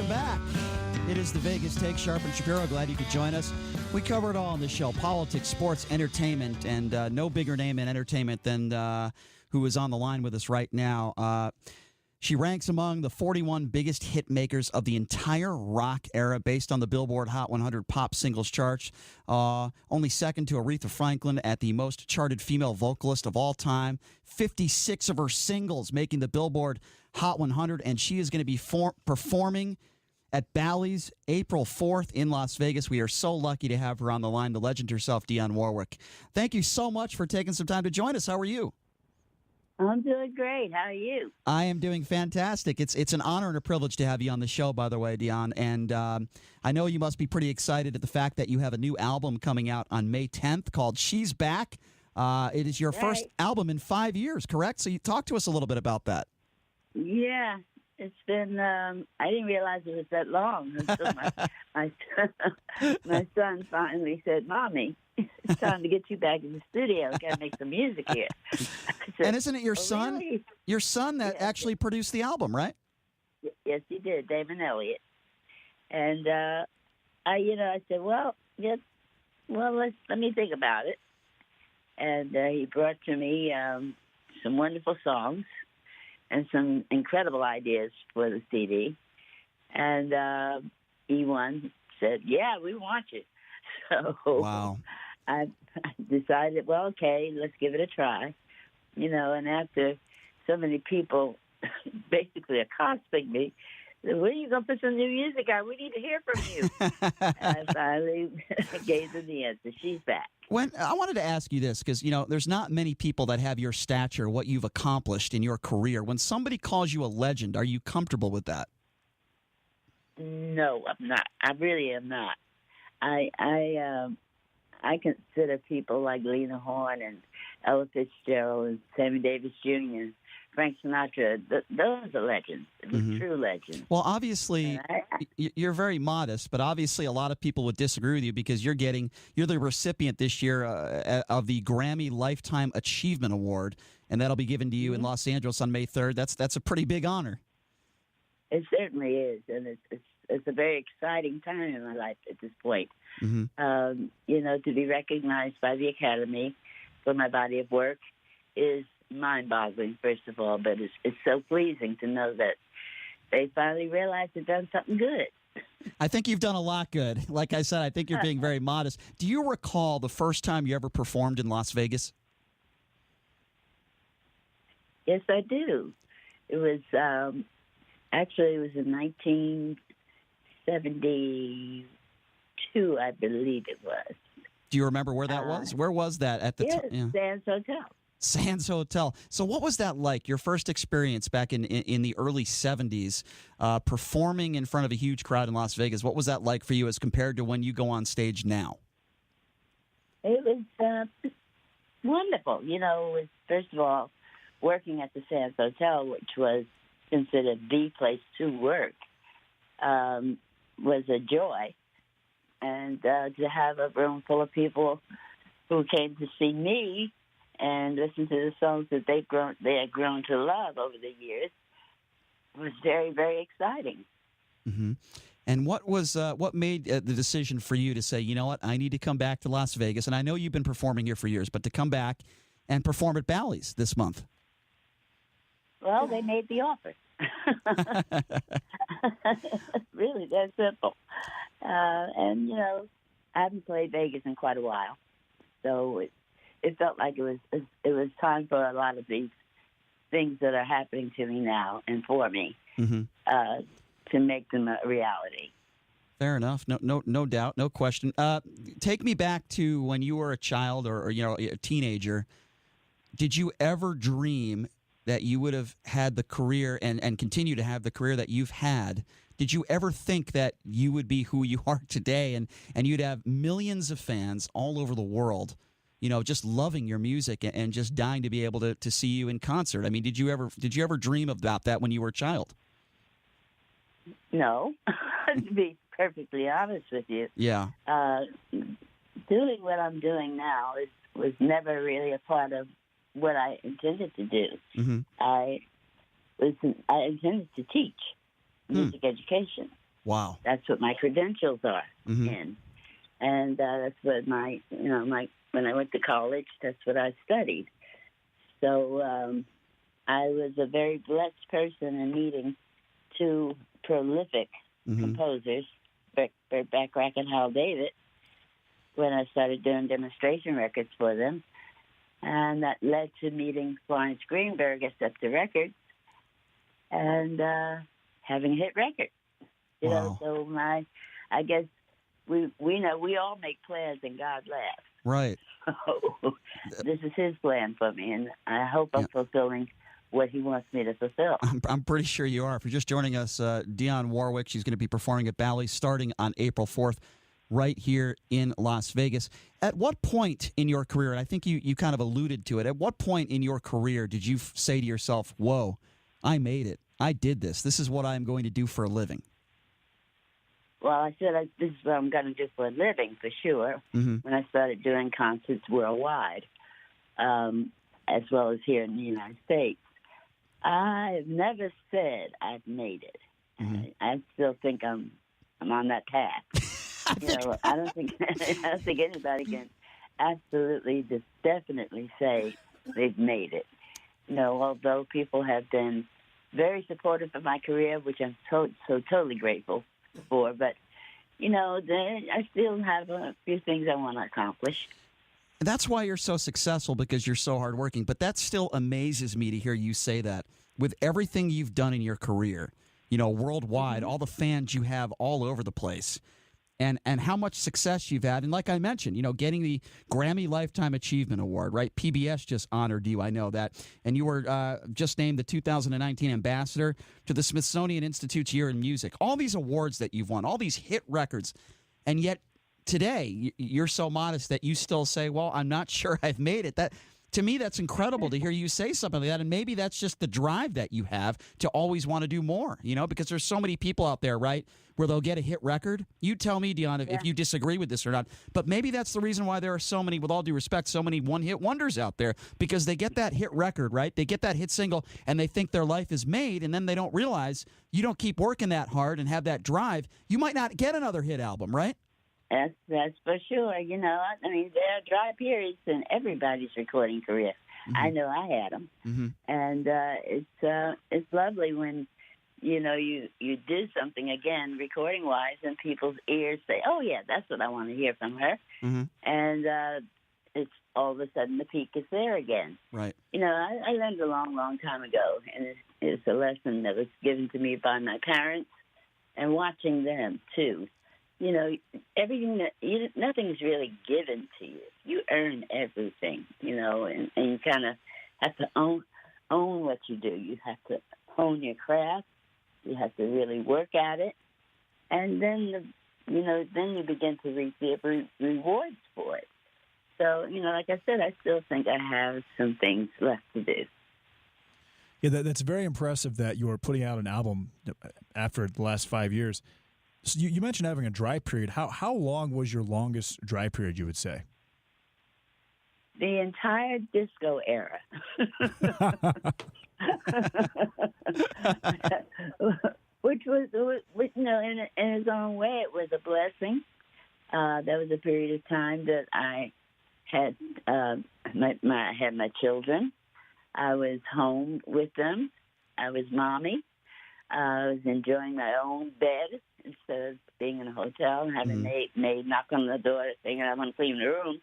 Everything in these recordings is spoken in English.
welcome back. It is the Vegas Take. Sharp and Shapiro, glad you could join us. We cover it all on this show: politics, sports, entertainment, and no bigger name in entertainment than who is on the line with us right now. She ranks among the 41 biggest hit makers of the entire rock era based on the Billboard Hot 100 Pop Singles chart. Only second to Aretha Franklin at the most charted female vocalist of all time. 56 of her singles making the Billboard Hot 100, and she is going to be performing at Bally's April 4th in Las Vegas. We are so lucky to have her on the line, the legend herself, Dionne Warwick. Thank you so much for taking some time to join us. How are you? I'm doing great. How are you? I am doing fantastic. It's an honor and a privilege to have you on the show, by the way, Dionne. And I know you must be pretty excited at the fact that you have a new album coming out on May 10th called She's Back. It is your first album in 5 years, correct? So you talk to us a little bit about that. Yeah, it's been, I didn't realize it was that long until my son finally said, Mommy, it's time to get you back in the studio. We've got to make some music here. Said, and isn't it your son? Really? Your son that actually produced the album, right? Yes, he did, Damon Elliott. And I said, well, let me think about it. And he brought to me some wonderful songs and some incredible ideas for the CD. And E1 said, yeah, we want you. So wow. I decided, well, okay, let's give it a try. And after so many people basically accosting me, when are you going to put some new music out? We need to hear from you. And I finally gave them the answer. She's back. I wanted to ask you this because, there's not many people that have your stature, what you've accomplished in your career. When somebody calls you a legend, are you comfortable with that? No, I'm not. I really am not. I consider people like Lena Horne and Ella Fitzgerald and Sammy Davis Jr. and Frank Sinatra. Those are legends, true legends. Well, obviously, you're very modest, but obviously a lot of people would disagree with you because you're the recipient this year of the Grammy Lifetime Achievement Award, and that'll be given to you in Los Angeles on May 3rd. That's a pretty big honor. It certainly is, and it's a very exciting time in my life at this point. To be recognized by the Academy for my body of work is mind-boggling, first of all, but it's so pleasing to know that they finally realized they've done something good. I think you've done a lot good. Like I said, I think you're being very modest. Do you recall the first time you ever performed in Las Vegas? Yes, I do. It was actually, it was in 1972, I believe it was. Do you remember where that was? Where was that at the time? Yes, Sands Hotel. Sands Hotel. So what was that like, your first experience back in the early 70s, performing in front of a huge crowd in Las Vegas? What was that like for you as compared to when you go on stage now? It was wonderful. It was, first of all, working at the Sands Hotel, which was considered the place to work, was a joy. And to have a room full of people who came to see me and listen to the songs that they had grown to love over the years was very, very exciting. Mm-hmm. And what made the decision for you to say, you know what, I need to come back to Las Vegas? And I know you've been performing here for years, but to come back and perform at Bally's this month? Well, they made the offer. Really, that simple. And I haven't played Vegas in quite a while, so it felt like it was time for a lot of these things that are happening to me now and for me to make them a reality. Fair enough. No doubt, no question. Take me back to when you were a child or a teenager. Did you ever dream that you would have had the career and continue to have the career that you've had? Did you ever think that you would be who you are today and you'd have millions of fans all over the world, just loving your music and just dying to be able to see you in concert? I mean, did you ever dream about that when you were a child? No, to be perfectly honest with you. Yeah. Doing what I'm doing now was never really a part of what I intended to do. Mm-hmm. I intended to teach music education. Wow. That's what my credentials are Mm-hmm. in. And that's what when I went to college, that's what I studied. So I was a very blessed person in meeting two prolific composers, Burt Bacharach and Hal David, when I started doing demonstration records for them. And that led to meeting Florence Greenberg at Scepter Records and having a hit record. You know, so I guess we know we all make plans and God laughs. Right. So this is his plan for me, and I hope I'm fulfilling what he wants me to fulfill. I'm pretty sure you are. If you're just joining us, Dionne Warwick, she's going to be performing at Bally starting on April 4th right here in Las Vegas. At what point in your career, and I think you kind of alluded to it, at what point in your career did you say to yourself, whoa, I made it. I did this. This is what I'm going to do for a living? Well, I said this is what I'm going to do for a living, for sure, when I started doing concerts worldwide, as well as here in the United States. I've never said I've made it. I still think I'm on that path. I don't think anybody can absolutely, just definitely say they've made it. Although people have been very supportive of my career, which I'm so totally grateful for, but I still have a few things I want to accomplish. That's why you're so successful, because you're so hardworking. But that still amazes me to hear you say that. With everything you've done in your career, worldwide, all the fans you have all over the place, and how much success you've had. And like I mentioned, getting the Grammy Lifetime Achievement Award, right? PBS just honored you, I know that. And you were just named the 2019 ambassador to the Smithsonian Institute's Year in Music. All these awards that you've won, all these hit records, and yet today you're so modest that you still say, well, I'm not sure I've made it. That, to me, that's incredible to hear you say something like that. And maybe that's just the drive that you have to always want to do more, because there's so many people out there, right, where they'll get a hit record. You tell me, Dionne, if you disagree with this or not. But maybe that's the reason why there are so many, with all due respect, so many one-hit wonders out there, because they get that hit record, right? They get that hit single, and they think their life is made, and then they don't realize you don't keep working that hard and have that drive, you might not get another hit album, right? That's for sure. I mean, there are dry periods in everybody's recording career. I know I had them, and it's lovely when you do something again recording wise, and people's ears say, "Oh yeah, that's what I want to hear from her," and it's all of a sudden the peak is there again. Right. I learned a long, long time ago, and it's a lesson that was given to me by my parents, and watching them too. Everything nothing's really given to you. You earn everything, and you kind of have to own what you do. You have to own your craft. You have to really work at it, and then then you begin to reap the rewards for it. So, like I said, I still think I have some things left to do. Yeah, that's very impressive that you're putting out an album after the last 5 years. So you mentioned having a dry period. How long was your longest dry period, you would say? The entire disco era. Which was, in its own way, it was a blessing. That was a period of time that I had I had my children. I was home with them. I was mommy. I was enjoying my own bed instead of being in a hotel and having a maid knock on the door saying I want to clean the room.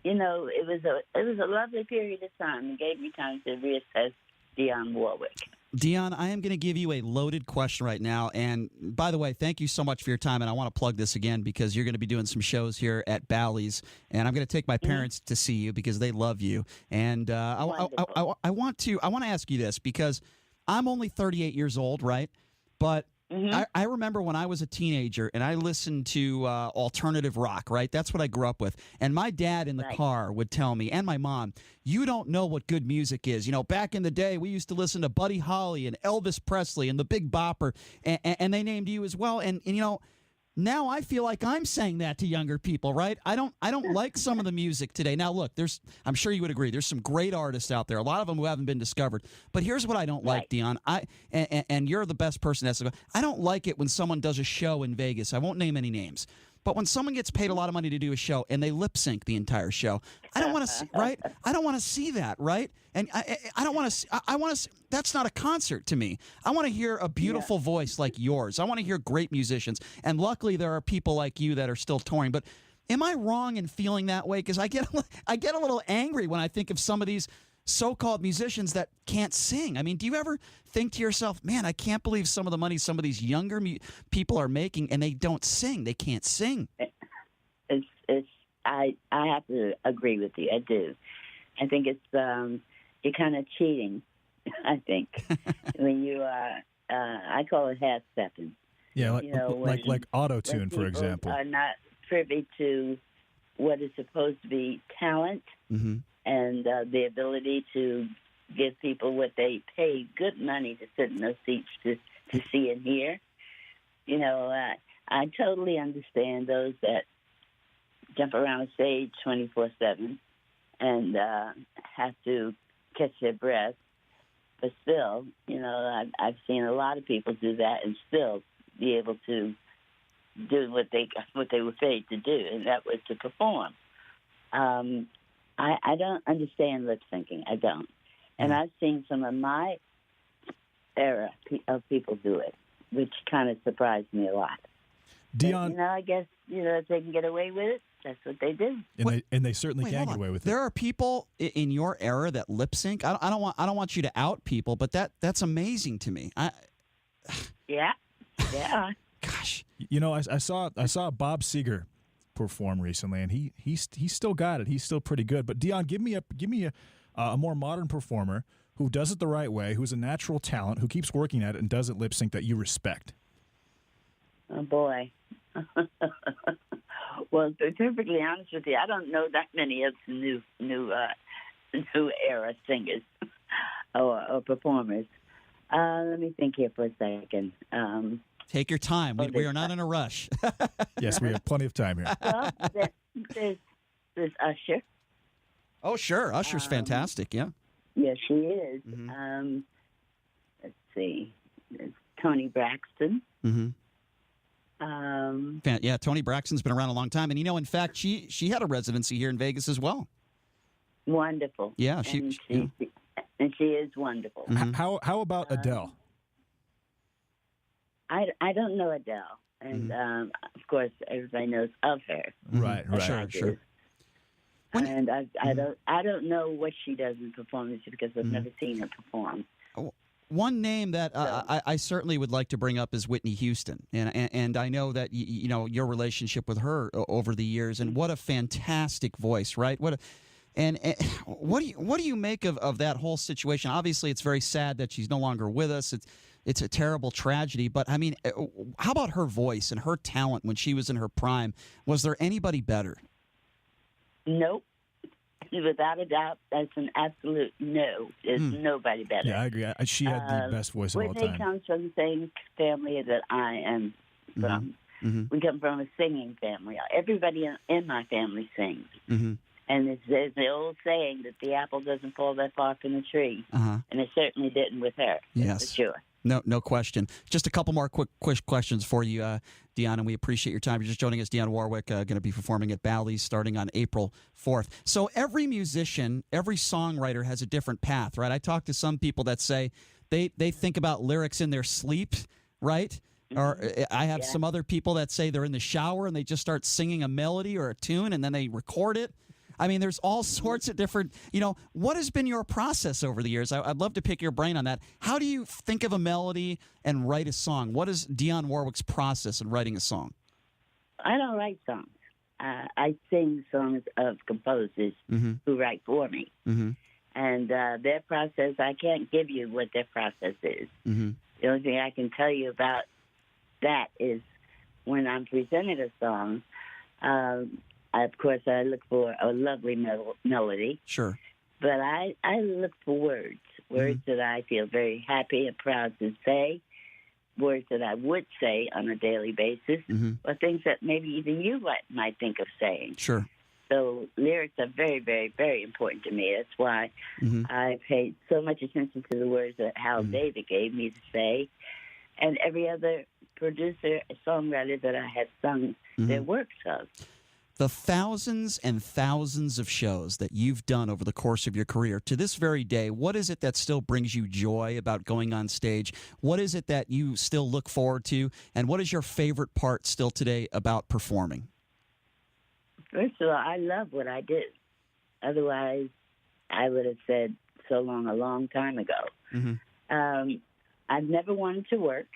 It was a lovely period of time. It gave me time to reassess Dionne Warwick. Dionne, I am going to give you a loaded question right now. And by the way, thank you so much for your time. And I want to plug this again because you're going to be doing some shows here at Bally's. And I'm going to take my parents to see you because they love you. And I want to ask you this because I'm only 38 years old, right? But I remember when I was a teenager and I listened to alternative rock, right? That's what I grew up with. And my dad in the car would tell me, and my mom, you don't know what good music is. Back in the day, we used to listen to Buddy Holly and Elvis Presley and the Big Bopper, and they named you as well. And now I feel like I'm saying that to younger people, right? I don't like some of the music today. Now look, I'm sure you would agree, there's some great artists out there, a lot of them who haven't been discovered. But here's what I don't like, Dionne. And you're the best person to ask about. I don't like it when someone does a show in Vegas. I won't name any names. But when someone gets paid a lot of money to do a show and they lip sync the entire show, I don't want to see, right? I don't want to see that, right? And I don't want to. I want to. That's not a concert to me. I want to hear a beautiful voice like yours. I want to hear great musicians. And luckily, there are people like you that are still touring. But am I wrong in feeling that way? Because I get a little angry when I think of some of these so-called musicians that can't sing. I mean, do you ever think to yourself, man, I can't believe some of the money some of these younger people are making and they don't sing. They can't sing. I have to agree with you. I do. I think it's you're kind of cheating. I think when you I call it half stepping. Yeah, like auto tune, for example. Are not privy to what is supposed to be talent. Mm-hmm. And the ability to give people what they pay good money to sit in those seats to see and hear. You know, I totally understand those that jump around the stage 24/7 and have to catch their breath. But still, you know, I've seen a lot of people do that and still be able to do what they were paid to do, and that was to perform. I don't understand lip syncing. I don't. And I've seen some of my era of people do it, which kind of surprised me a lot. Dionne, but, you know, I guess, you know, if they can get away with it, that's what they do. And they certainly can get away with it. There are people in your era that lip sync. I don't want you to out people, but that's amazing to me. Yeah. Gosh. You know, I saw Bob Seger perform recently, and he's still got it. He's still pretty good. But Dionne, give me a more modern performer who does it the right way, who's a natural talent, who keeps working at it and doesn't lip sync that you respect. Oh boy. Well, to be perfectly honest with you, I don't know that many of the new era singers or performers. Let me think here for a second. Take your time. We are not in a rush. Yes, we have plenty of time here. Well, there's Usher. Oh, sure. Usher's fantastic, yeah. Yes, she is. Mm-hmm. Let's see. There's Toni Braxton. Mm-hmm. Yeah, Toni Braxton's been around a long time. And, you know, in fact, she had a residency here in Vegas as well. Wonderful. Yeah, she is wonderful. Mm-hmm. How about Adele? I don't know Adele, and of course everybody knows of her. Right. Sure. And I don't know what she does in performance because I've never seen her perform. One name that I certainly would like to bring up is Whitney Houston, and I know that you know your relationship with her over the years, and what a fantastic voice, right? What do you make of that whole situation? Obviously, it's very sad that she's no longer with us. It's a terrible tragedy, but I mean, how about her voice and her talent when she was in her prime? Was there anybody better? Nope. Without a doubt, that's an absolute no. There's nobody better. Yeah, I agree. She had the best voice of all time. Whitney comes from the same family that I am from. Mm-hmm. We come from a singing family. Everybody in my family sings. Mm-hmm. And there's the old saying that the apple doesn't fall that far from the tree. Uh-huh. And it certainly didn't with her. Yes. For sure. No question. Just a couple more quick questions for you, Dionne, and we appreciate your time. You're just joining us. Dionne Warwick going to be performing at Bally starting on April 4th. So every musician, every songwriter has a different path, right? I talk to some people that say they think about lyrics in their sleep, right? Or I have some other people that say they're in the shower and they just start singing a melody or a tune and then they record it. I mean, there's all sorts of different, what has been your process over the years? I'd love to pick your brain on that. How do you think of a melody and write a song? What is Dionne Warwick's process in writing a song? I don't write songs. I sing songs of composers who write for me. Mm-hmm. And their process, I can't give you what their process is. Mm-hmm. The only thing I can tell you about that is when I'm presented a song, of course, I look for a lovely melody. Sure. But I look for words that I feel very happy and proud to say, words that I would say on a daily basis, or things that maybe even you might think of saying. Sure. So lyrics are very, very, very important to me. That's why I paid so much attention to the words that Hal David gave me to say, and every other producer, songwriter that I had sung their works of. The thousands and thousands of shows that you've done over the course of your career, to this very day, what is it that still brings you joy about going on stage? What is it that you still look forward to? And what is your favorite part still today about performing? First of all, I love what I do. Otherwise, I would have said so long a long time ago. I've never wanted to work,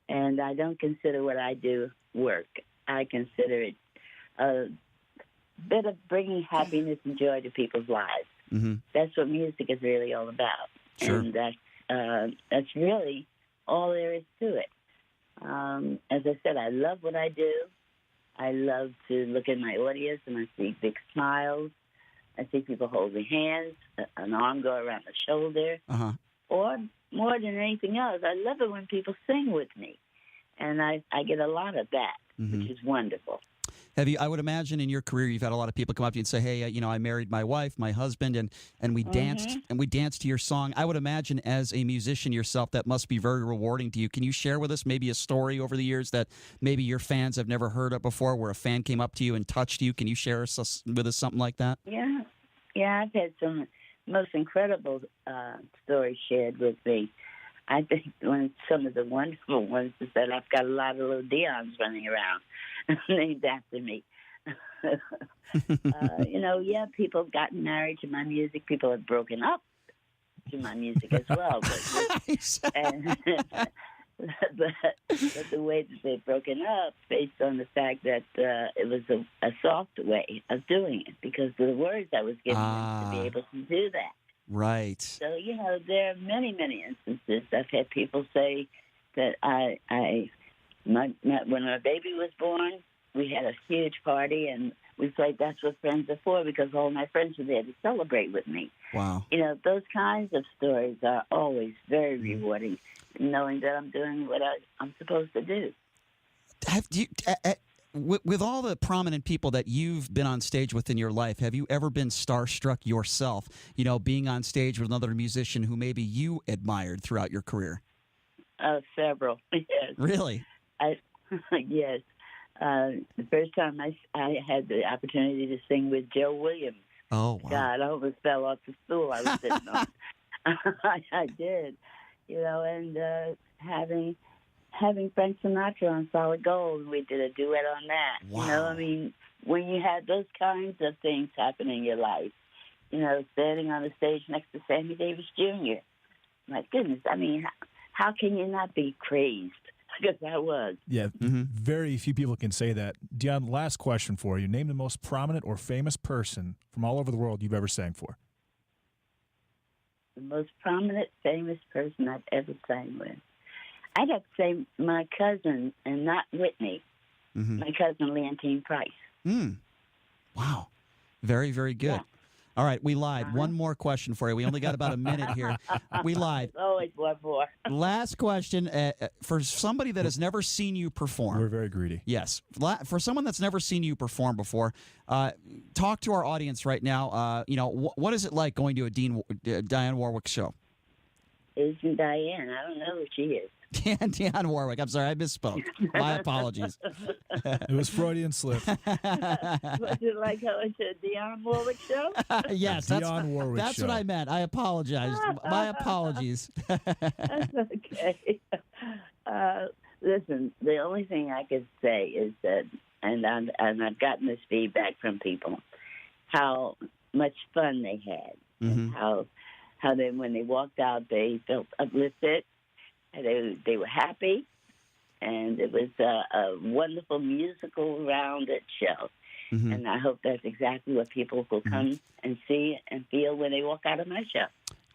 and I don't consider what I do work. I consider it a bit of bringing happiness and joy to people's lives. That's what music is really all about. Sure. And that's really all there is to it. As I said, I love what I do. I love to look at my audience and I see big smiles. I see people holding hands, an arm go around the shoulder. Or more than anything else, I love it when people sing with me. And I get a lot of that, which is wonderful. Have you? I would imagine in your career you've had a lot of people come up to you and say, "Hey, I married my wife, my husband, and we danced to your song." I would imagine as a musician yourself, that must be very rewarding to you. Can you share with us maybe a story over the years that maybe your fans have never heard of before, where a fan came up to you and touched you? Can you share with us something like that? Yeah, I've had some most incredible stories shared with me. I think some of the wonderful ones is that I've got a lot of little Dionnes running around named after me. People have gotten married to my music. People have broken up to my music as well. But the way that they've broken up, based on the fact that it was a soft way of doing it, because of the words I was giving them to be able to do that. Right. So, there are many, many instances. I've had people say that when my baby was born, we had a huge party, and we played That's What Friends Are For, because all my friends were there to celebrate with me. Wow. Those kinds of stories are always very rewarding, knowing that I'm doing what I'm supposed to do. With all the prominent people that you've been on stage with in your life, have you ever been starstruck yourself, being on stage with another musician who maybe you admired throughout your career? Several, yes. Really? Yes. The first time I had the opportunity to sing with Joe Williams. Oh, wow. God, I almost fell off the stool I was sitting on. I did, and having Frank Sinatra on Solid Gold, we did a duet on that. Wow. When you had those kinds of things happen in your life, standing on the stage next to Sammy Davis Jr., my goodness, how can you not be crazed? Because I was. Yeah, very few people can say that. Dionne, last question for you. Name the most prominent or famous person from all over the world you've ever sang for. The most prominent, famous person I've ever sang with. I'd have to say my cousin, and not Whitney. My cousin, Leontine Price. Wow. Very, very good. Yeah. All right, we lied. One more question for you. We only got about a minute here. We lied. Always one more. Last question. For somebody that has never seen you perform. We're very greedy. Yes. For someone that's never seen you perform before, talk to our audience right now. What is it like going to a Dionne Warwick show? Isn't Diane? I don't know who she is. Dionne Warwick. I'm sorry, I misspoke. My apologies. It was Freudian slip. Was it like going to a Dionne Warwick show? Yes, Dionne Warwick that's show. what I meant. I apologize. My apologies. That's okay. Listen, the only thing I could say is that, and I've gotten this feedback from people, how much fun they had, and how they, when they walked out, they felt uplifted. They were happy, and it was a wonderful musical rounded show. And I hope that's exactly what people will come and see and feel when they walk out of my show.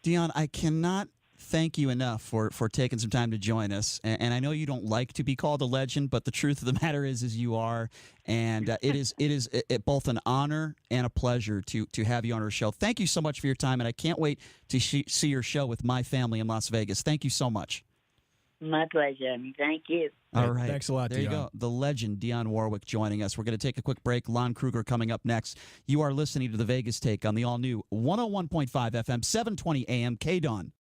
Dionne, I cannot thank you enough for taking some time to join us. And I know you don't like to be called a legend, but the truth of the matter is you are. And it is both an honor and a pleasure to have you on our show. Thank you so much for your time, and I can't wait to see your show with my family in Las Vegas. Thank you so much. My pleasure. Thank you. All right. Thanks a lot, There you Dionne. go. The legend, Dionne Warwick, joining us. We're going to take a quick break. Lon Kruger coming up next. You are listening to The Vegas Take on the all-new 101.5 FM, 720 AM KDWN.